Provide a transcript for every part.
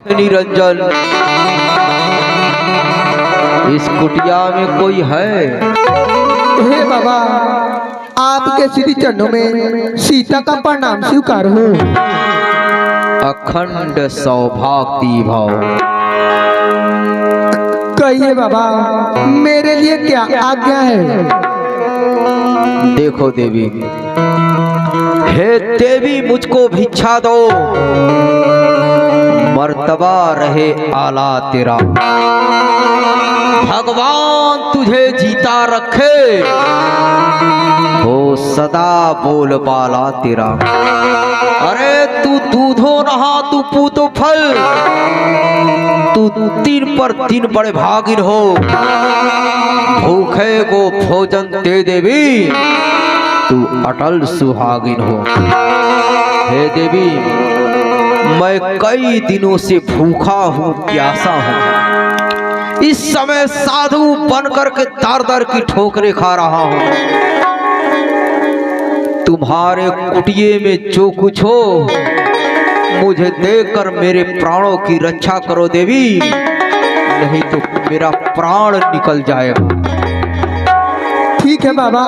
निरंजन, इस कुटिया में कोई है? हे बाबा, आपके श्री चरणों में सीता का प्रणाम स्वीकार हो। अखंड सौभाग्य भाव। कहिए बाबा, मेरे लिए क्या आज्ञा है? देखो देवी, हे देवी, मुझको भिक्षा दो, मर्तबा रहे आला तेरा, भगवान तुझे जीता रखे, हो सदा बोल बाला तेरा। अरे तू दूधो नहा तू पूतो फल, तू दिन पर दिन बड़े भागिन हो, भूखे को भोजन दे देवी, तू अटल सुहागिन हो। हे देवी, मैं कई दिनों से भूखा हूँ, प्यासा हूँ, इस समय साधु बनकर के दर दर की ठोकरें खा रहा हूँ। तुम्हारे कुटिये में जो कुछ हो मुझे देकर मेरे प्राणों की रक्षा करो देवी, नहीं तो मेरा प्राण निकल जाएगा। ठीक है बाबा,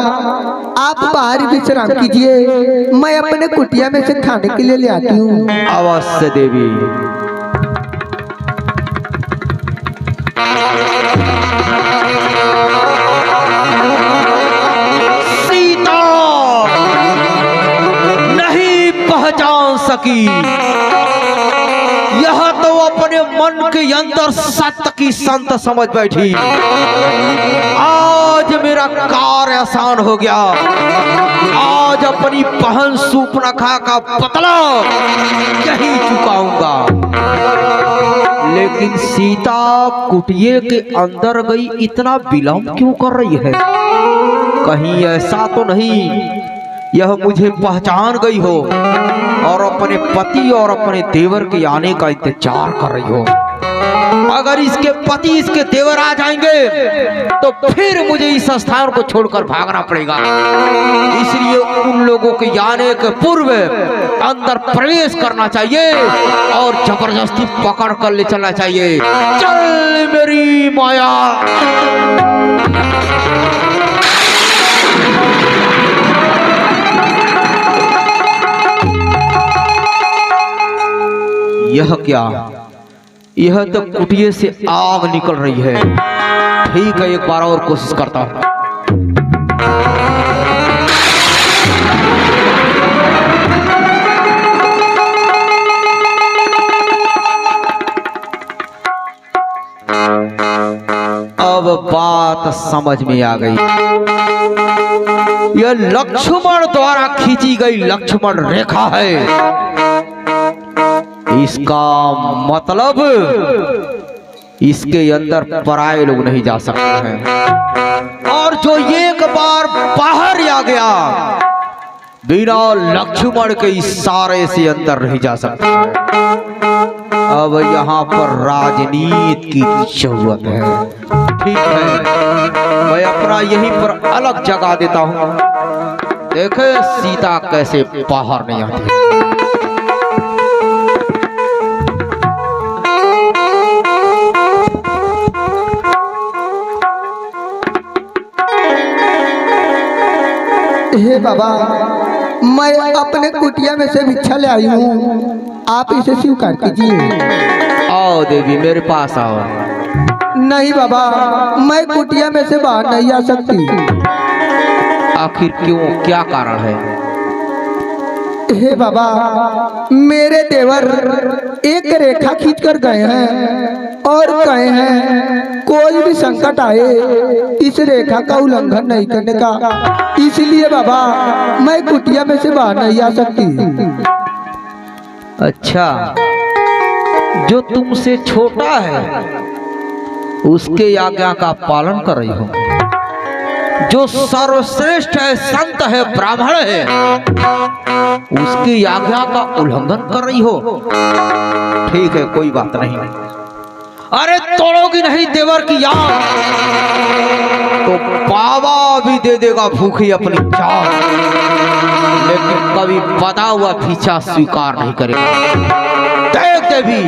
आप बाहर विश्राम कीजिए, मैं अपने कुटिया में से खाने के लिए ले आती हूँ। अवश्य देवी। सीता नहीं पहचान सकी, यह तो अपने मन के अंदर सत्य की संत समझ बैठी। आज मेरा कार्य आसान हो गया, आज अपनी बहन सूर्पनखा का बदला यही चुकाऊंगा। लेकिन सीता कुटिये के अंदर गई, इतना विलंब क्यों कर रही है? कहीं ऐसा तो नहीं यह मुझे पहचान गई हो और अपने पति और अपने देवर के आने का इंतजार कर रही हो? अगर इसके पति इसके देवर आ जाएंगे तो फिर मुझे इस स्थान को छोड़कर भागना पड़ेगा। इसलिए उन लोगों के आने के पूर्व अंदर प्रवेश करना चाहिए और जबरदस्ती पकड़ कर ले चलना चाहिए। चल मेरी माया। यह क्या? यह तो कुटिये से आग निकल रही है। ठीक है, एक बार और कोशिश करता हूं। अब बात समझ में आ गई। यह लक्ष्मण द्वारा खींची गई लक्ष्मण रेखा है। इसका मतलब इसके अंदर पराये लोग नहीं जा सकते हैं, और जो एक बार बाहर आ गया बिना लक्ष्मण के इशारे से अंदर नहीं जा सकता है। अब यहाँ पर राजनीति की जरूरत है। ठीक है, मैं अपना यहीं पर अलग जगह देता हूँ। देखे सीता कैसे बाहर नहीं आती। हे बाबा, मैं अपने कुटिया में से भिक्षा ले आई हूँ, आप इसे स्वीकार कीजिए। आओ देवी, मेरे पास आओ। नहीं बाबा, मैं कुटिया में से बाहर नहीं आ सकती। आखिर क्यों, क्या कारण है? हे बाबा, मेरे देवर एक रेखा खींच कर गए हैं और कहे हैं कोई भी संकट आए इस रेखा का उल्लंघन नहीं करने का। इसलिए बाबा, मैं कुटिया में से बाहर नहीं आ सकती। अच्छा, जो तुमसे छोटा है उसके आज्ञा का पालन कर रही हो, जो सर्वश्रेष्ठ है, संत है, ब्राह्मण है, उसकी आज्ञा का उल्लंघन कर रही हो। ठीक है, कोई बात नहीं। अरे तोड़ोगी नहीं देवर की याद तो बाबा भी दे देगा भूखी अपनी जान, लेकिन कभी बदा हुआ पीछा स्वीकार नहीं करेगा। देख देवी,